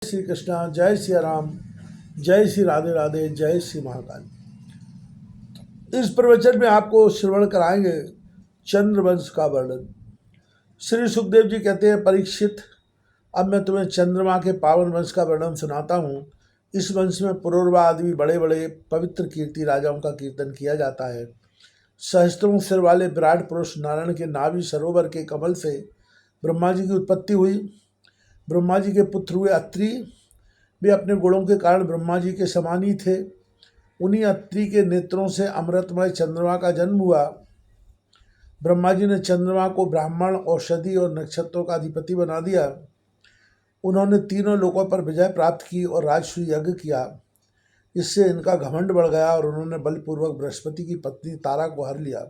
श्री कृष्णा, जय श्री राम, जय श्री राधे राधे, जय श्री महाकाल। इस प्रवचन में आपको श्रवण कराएंगे चंद्रवंश का वर्णन। श्री सुखदेव जी कहते हैं, परीक्षित, अब मैं तुम्हें चंद्रमा के पावन वंश का वर्णन सुनाता हूँ। इस वंश में पुरूरवा आदि बड़े बड़े पवित्र कीर्ति राजाओं का कीर्तन किया जाता है। सहस्त्रों सिर वाले विराट पुरुष नारायण के नाभि सरोवर के कमल से ब्रह्मा जी की उत्पत्ति हुई। ब्रह्मा जी के पुत्र हुए अत्रि। वे अपने गुणों के कारण ब्रह्मा जी के समान ही थे। उन्हीं अत्रि के नेत्रों से अमृतमय चंद्रमा का जन्म हुआ। ब्रह्मा जी ने चंद्रमा को ब्राह्मण, औषधि और नक्षत्रों का अधिपति बना दिया। उन्होंने तीनों लोकों पर विजय प्राप्त की और राजसूय यज्ञ किया। इससे इनका घमंड बढ़ गया और उन्होंने बलपूर्वक बृहस्पति की पत्नी तारा को हर लिया।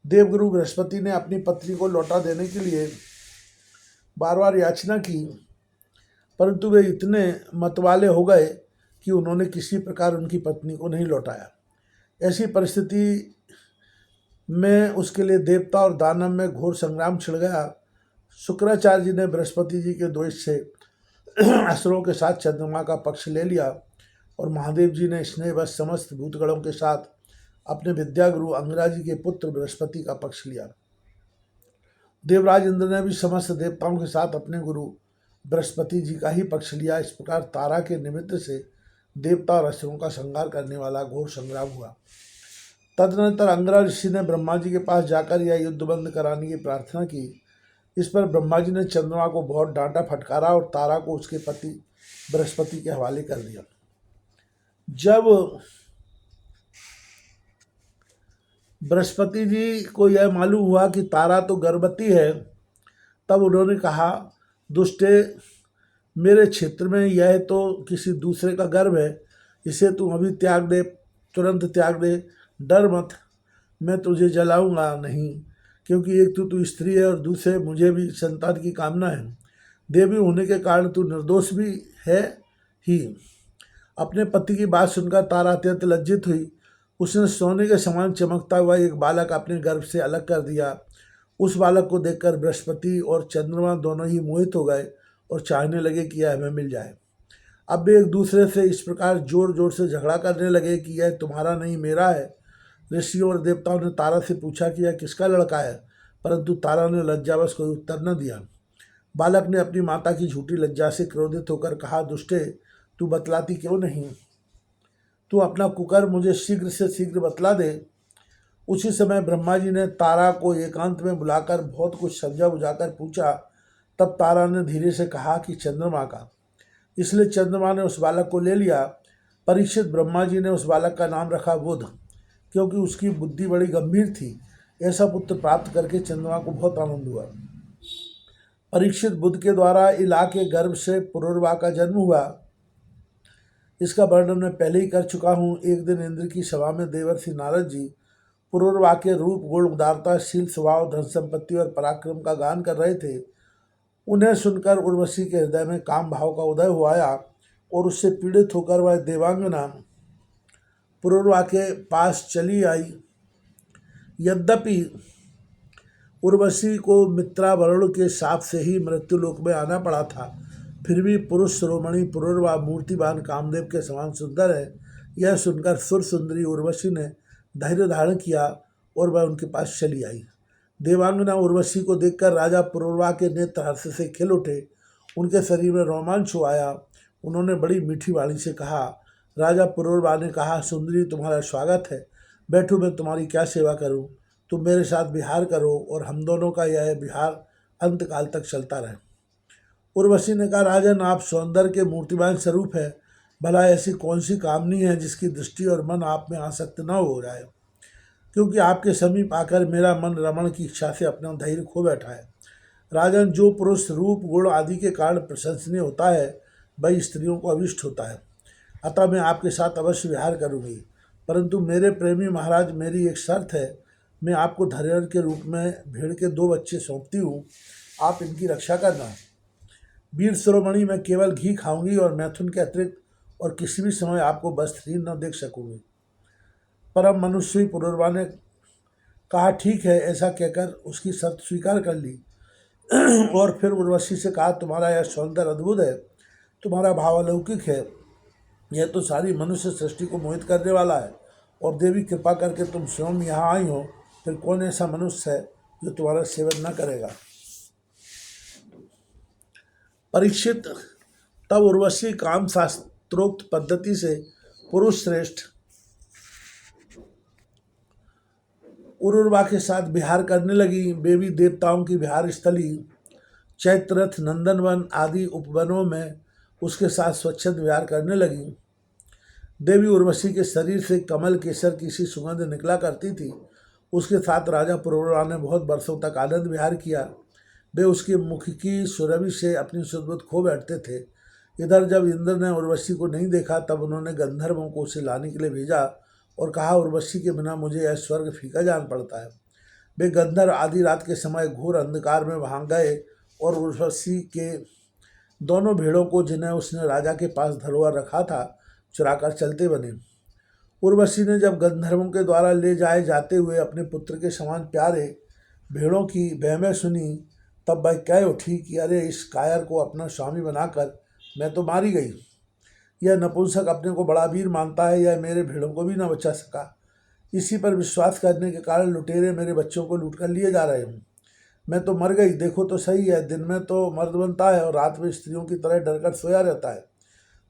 देवगुरु बृहस्पति ने अपनी पत्नी को लौटा देने के लिए बार बार याचना की, परंतु वे इतने मतवाले हो गए कि उन्होंने किसी प्रकार उनकी पत्नी को नहीं लौटाया। ऐसी परिस्थिति में उसके लिए देवता और दानव में घोर संग्राम छिड़ गया। शुक्राचार्य जी ने बृहस्पति जी के द्वेष से असुरों के साथ चंद्रमा का पक्ष ले लिया और महादेव जी ने स्नेहवश समस्त भूतगणों के साथ अपने विद्यागुरु अंगराज जी के पुत्र बृहस्पति का पक्ष लिया। देवराज इंद्र ने भी समस्त देवताओं के साथ अपने गुरु बृहस्पति जी का ही पक्ष लिया। इस प्रकार तारा के निमित्त से देवता और असुरों का संहार करने वाला घोर संग्राम हुआ। तदनंतर अंगरा ऋषि ने ब्रह्मा जी के पास जाकर यह युद्ध बंद कराने की प्रार्थना की। इस पर ब्रह्मा जी ने चंद्रमा को बहुत डांटा फटकारा और तारा को उसके पति बृहस्पति के हवाले कर दिया। जब बृहस्पति जी को यह मालूम हुआ कि तारा तो गर्भवती है, तब उन्होंने कहा, दुष्टे, मेरे क्षेत्र में यह तो किसी दूसरे का गर्भ है, इसे तू अभी त्याग दे, तुरंत त्याग दे, डर मत, मैं तुझे जलाऊंगा नहीं, क्योंकि एक तो तू स्त्री है और दूसरे मुझे भी संतान की कामना है। देवी होने के कारण तू निर्दोष भी है ही। अपने पति की बात सुनकर तारा अत्यंत लज्जित हुई। उसने सोने के समान चमकता हुआ एक बालक अपने गर्भ से अलग कर दिया। उस बालक को देखकर बृहस्पति और चंद्रमा दोनों ही मोहित हो गए और चाहने लगे कि यह हमें मिल जाए। अब वे एक दूसरे से इस प्रकार जोर जोर से झगड़ा करने लगे कि यह तुम्हारा नहीं मेरा है। ऋषियों और देवताओं ने तारा से पूछा कि यह किसका लड़का है, परंतु तारा ने लज्जावश कोई उत्तर न दिया। बालक ने अपनी माता की झूठी लज्जा से क्रोधित होकर कहा, दुष्टे, तू बतलाती क्यों नहीं? तू अपना कुकर्म मुझे शीघ्र से शीघ्र बतला दे। उसी समय ब्रह्मा जी ने तारा को एकांत में बुलाकर बहुत कुछ समझा बुझाकर पूछा। तब तारा ने धीरे से कहा कि चंद्रमा का। इसलिए चंद्रमा ने उस बालक को ले लिया। परीक्षित, ब्रह्मा जी ने उस बालक का नाम रखा बुध, क्योंकि उसकी बुद्धि बड़ी गंभीर थी। ऐसा पुत्र प्राप्त करके चंद्रमा को बहुत आनंद हुआ। परीक्षित, बुध के द्वारा इला के गर्भ से पुरूरवा का जन्म हुआ। इसका वर्णन मैं पहले ही कर चुका हूँ। एक दिन इंद्र की सभा में देवर्षि नारद जी पुरूरवा के रूप, गुण, उदारता, शील, स्वभाव, धन संपत्ति और पराक्रम का गान कर रहे थे। उन्हें सुनकर उर्वशी के हृदय में काम भाव का उदय हो आया और उससे पीड़ित होकर वह देवांगना पुरूरवा के पास चली आई। यद्यपि उर्वशी को मित्रा वरुण के शाप से ही मृत्युलोक में आना पड़ा था, फिर भी पुरुष शिरोमणि पुरूरवा मूर्तिवान कामदेव के समान सुंदर है, यह सुनकर सुर सुंदरी उर्वशी ने धैर्य धारण किया और वह उनके पास चली आई। देवांगना उर्वशी को देखकर राजा पुरूरवा के नेत्र हर्ष से खिल उठे। उनके शरीर में रोमांच हो आया। उन्होंने बड़ी मीठी वाणी से कहा। राजा पुरूरवा ने कहा, सुंदरी, तुम्हारा स्वागत है, बैठो, मैं तुम्हारी क्या सेवा करूं? तुम मेरे साथ विहार करो और हम दोनों का यह विहार अंतकाल तक चलता रहे। उर्वशी ने कहा, राजन, आप सौंदर्य के मूर्तिमान स्वरूप है, भला ऐसी कौन सी कामनी है जिसकी दृष्टि और मन आप में आसक्त न हो जाए, क्योंकि आपके समीप आकर मेरा मन रमण की इच्छा से अपना धैर्य खो बैठा है। राजन, जो पुरुष रूप, गुण आदि के कारण प्रशंसनीय होता है, वही स्त्रियों को अभिष्ट होता है। अतः मैं आपके साथ अवश्य विहार करूँगी, परंतु मेरे प्रेमी महाराज, मेरी एक शर्त है। मैं आपको धैर्य के रूप में भेड़ के 2 बच्चे सौंपती हूँ, आप इनकी रक्षा करना। वीर शिरोमणि, मैं केवल घी खाऊंगी और मैथुन के अतिरिक्त और किसी भी समय आपको वस्त्रहीन न देख सकूंगी। परम मनुष्य पुरूरवा ने कहा, ठीक है, ऐसा कहकर उसकी शर्त स्वीकार कर ली और फिर उर्वशी से कहा, तुम्हारा यह सौंदर्य अद्भुत है, तुम्हारा भाव अलौकिक है, यह तो सारी मनुष्य सृष्टि को मोहित करने वाला है। और देवी कृपा करके तुम स्वयं यहाँ आई हो, फिर कौन ऐसा मनुष्य है जो तुम्हारा सेवन न करेगा। परीक्षित, तब उर्वशी काम शास्त्रोक्त पद्धति से पुरुष श्रेष्ठ उरुर्वा के साथ विहार करने लगी। देवी देवताओं की विहार स्थली चैत्ररथ, नंदनवन आदि उपवनों में उसके साथ स्वच्छंद विहार करने लगी। देवी उर्वशी के शरीर से कमल केसर की सी सुगंध निकला करती थी। उसके साथ राजा पुरुरवा ने बहुत वर्षों तक आनंद विहार किया। वे उसके मुख की सुरभि से अपनी सुदबुद्ध खो बैठते थे। इधर जब इंद्र ने उर्वशी को नहीं देखा, तब उन्होंने गंधर्वों को उसे लाने के लिए भेजा और कहा, उर्वशी के बिना मुझे यह स्वर्ग फीका जान पड़ता है। वे गंधर्व आधी रात के समय घोर अंधकार में वहां गए और उर्वशी के दोनों भेड़ों को, जिन्हें उसने राजा के पास धरोहर रखा था, चुराकर चलते बने। उर्वशी ने जब गंधर्वों के द्वारा ले जाए जाते हुए अपने पुत्र के समान प्यारे भेड़ों की बहमें सुनी, तब वह कह उठी कि अरे, इस कायर को अपना स्वामी बनाकर मैं तो मारी गई। यह नपुंसक अपने को बड़ा वीर मानता है, यह मेरे भेड़ों को भी न बचा सका। इसी पर विश्वास करने के कारण लुटेरे मेरे बच्चों को लूट कर लिए जा रहे हैं। मैं तो मर गई, देखो तो सही है। दिन में तो मर्द बनता है और रात में स्त्रियों की तरह डरकर सोया रहता है।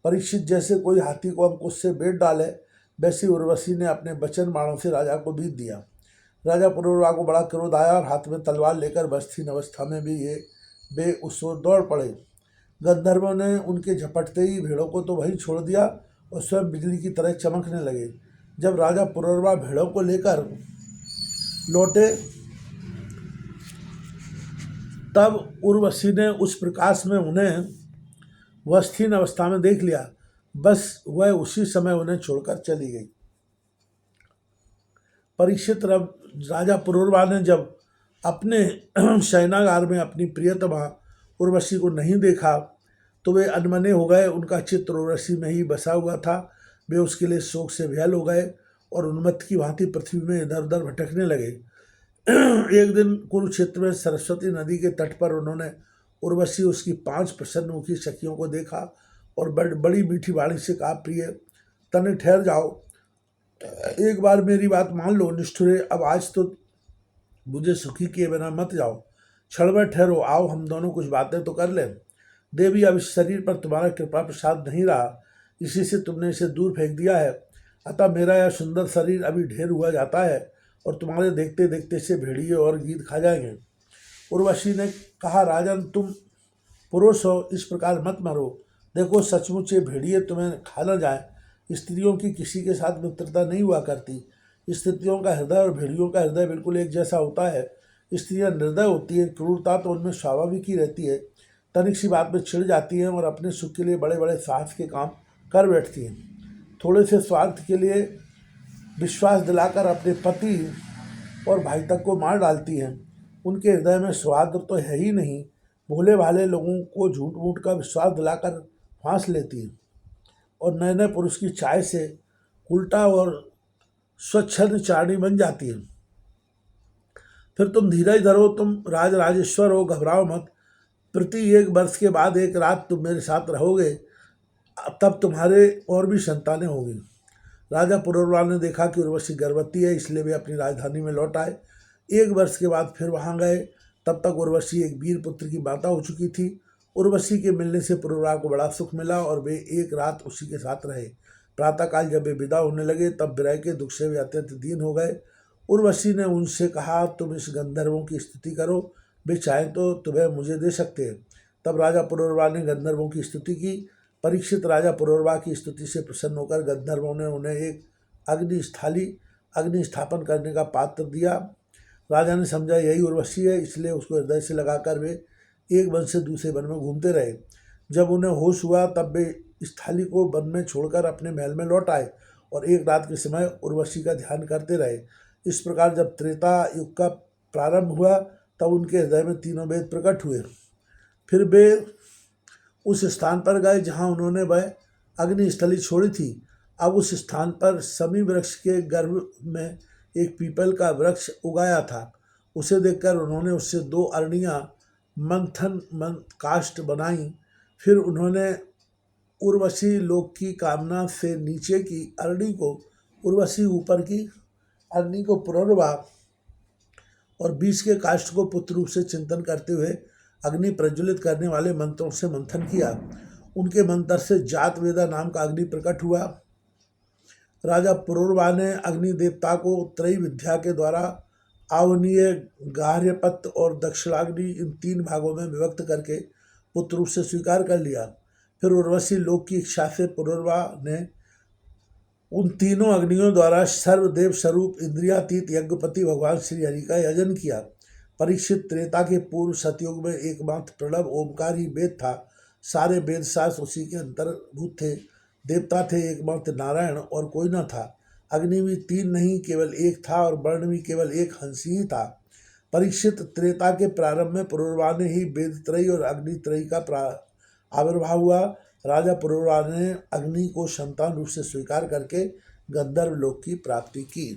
परीक्षित, जैसे कोई हाथी को अंकुश से बेच डाले, वैसी उर्वशी ने अपने वचन बाणों से राजा को बीत दिया। राजा पुरुरवा को बड़ा क्रोध आया और हाथ में तलवार लेकर बस्तीन अवस्था में भी वे उस ओर दौड़ पड़े। गंधर्वों ने उनके झपटते ही भेड़ों को तो वहीं छोड़ दिया और स्वयं बिजली की तरह चमकने लगे। जब राजा पुरुरवा भेड़ों को लेकर लौटे, तब उर्वशी ने उस प्रकाश में उन्हें वस्थीन अवस्था में देख लिया। बस वह उसी समय उन्हें छोड़कर चली गई। परीक्षित, राजा पुरुरवा ने जब अपने शयनागार में अपनी प्रियतमा उर्वशी को नहीं देखा, तो वे अनमने हो गए। उनका चित्त उर्वशी में ही बसा हुआ था। वे उसके लिए शोक से विह्वल हो गए और उन्मत्त की भांति पृथ्वी में इधर उधर भटकने लगे। एक दिन कुरुक्षेत्र में सरस्वती नदी के तट पर उन्होंने उर्वशी उसकी 5 प्रसन्नमुखी सखियों को देखा और बड़ी मीठी वाणी से कहा, प्रिय, तने ठहर जाओ, एक बार मेरी बात मान लो। निष्ठुरे, अब आज तो मुझे सुखी किए बिना मत जाओ, क्षण में ठहरो, आओ हम दोनों कुछ बातें तो कर लें। देवी, अब इस शरीर पर तुम्हारा कृपा प्रसाद नहीं रहा, इसी से तुमने इसे दूर फेंक दिया है। अतः मेरा यह सुंदर शरीर अभी ढेर हुआ जाता है और तुम्हारे देखते देखते से भेड़िए और गीत खा जाएंगे। उर्वशी ने कहा, राजन, तुम पुरुष हो, इस प्रकार मत मरो। देखो, सचमुच ये भेड़िए तुम्हें खा न जाए। स्त्रियों की किसी के साथ मित्रता नहीं हुआ करती। स्त्रियों का हृदय और भेड़ियों का हृदय बिल्कुल एक जैसा होता है। स्त्रियां निर्दय होती हैं, क्रूरता तो उनमें स्वाभाविक ही रहती है। तनिक सी बात में छिड़ जाती हैं और अपने सुख के लिए बड़े बड़े साहस के काम कर बैठती हैं। थोड़े से स्वार्थ के लिए विश्वास दिलाकर अपने पति और भाई तक को मार डालती हैं। उनके हृदय में स्वार्थ तो है ही नहीं, भोले भाले लोगों को झूठ मूठ का विश्वास दिलाकर फांस लेती हैं और नए नए पुरुष की चाय से उल्टा और स्वच्छंद चारणी बन जाती है। फिर तुम धीरज धरो, तुम राजराजेश्वर हो, घबराओ मत। प्रति 1 वर्ष के बाद एक रात तुम मेरे साथ रहोगे, तब तुम्हारे और भी संतानें होगी। राजा पुरुरवा ने देखा कि उर्वशी गर्भवती है, इसलिए वे अपनी राजधानी में लौट आए। 1 वर्ष के बाद फिर वहां गए, तब तक उर्वशी एक वीर पुत्र की माता हो चुकी थी। उर्वशी के मिलने से पुरुरवा को बड़ा सुख मिला और वे एक रात उसी के साथ रहे। प्रातःकाल जब वे विदा होने लगे, तब विरह के दुख से वे अत्यंत दीन हो गए। उर्वशी ने उनसे कहा, तुम इस गंधर्वों की स्तुति करो, वे चाहें तो तुम्हें मुझे दे सकते हैं। तब राजा पुरुरवा ने गंधर्वों की स्तुति की। परीक्षित, राजा पुरुरवा की स्तुति से प्रसन्न होकर गंधर्वों ने उन्हें एक अग्नि स्थापन करने का पात्र दिया। राजा ने समझा यही उर्वशी है, इसलिए उसको हृदय से लगाकर वे एक वन से दूसरे वन में घूमते रहे। जब उन्हें होश हुआ, तब वे इस थाली को वन में छोड़कर अपने महल में लौट आए और एक रात के समय उर्वशी का ध्यान करते रहे। इस प्रकार जब त्रेता युग का प्रारंभ हुआ, तब उनके हृदय में तीनों वेद प्रकट हुए। फिर वे उस स्थान पर गए जहाँ उन्होंने वह अग्निस्थली छोड़ी थी। अब उस स्थान पर समी वृक्ष के गर्भ में एक पीपल का वृक्ष उगाया था। उसे देखकर उन्होंने उससे 2 अरणियाँ मंथन काष्ठ बनाई। फिर उन्होंने उर्वशी लोक की कामना से नीचे की अरणी को उर्वशी, ऊपर की अरणी को पुनर्वा और बीच के काष्ठ को पुत्र रूप से चिंतन करते हुए अग्नि प्रज्वलित करने वाले मंत्रों से मंथन किया। उनके मंत्र से जात वेदा नाम का अग्नि प्रकट हुआ। राजा पुरुरवा ने अग्नि देवता को त्रयी विद्या के द्वारा आवनीय, गार्हपत्य और दक्षिणाग्नि इन 3 भागों में विभक्त करके पुत्र रूप से स्वीकार कर लिया। फिर उर्वशी लोक की इच्छा से पुरुरवा ने उन तीनों अग्नियों द्वारा सर्वदेव स्वरूप इंद्रियातीत यज्ञपति भगवान श्री हरि का यजन किया। परीक्षित, त्रेता के पूर्व सतयुग में एकमात्र प्रणव ओमकार ही वेद था। सारे वेद शास्त्र उसी के अंतर्भूत थे। देवता थे एकमात्र नारायण और कोई न था। अग्नि भी 3 नहीं केवल एक था और वर्ण भी केवल एक हंस ही था। परीक्षित, त्रेता के प्रारंभ में पुरुरवा ने ही वेद त्रयी और अग्नि त्रयी का आविर्भाव हुआ। राजा पुरुरवा ने अग्नि को संतान रूप से स्वीकार करके गंधर्व लोक की प्राप्ति की।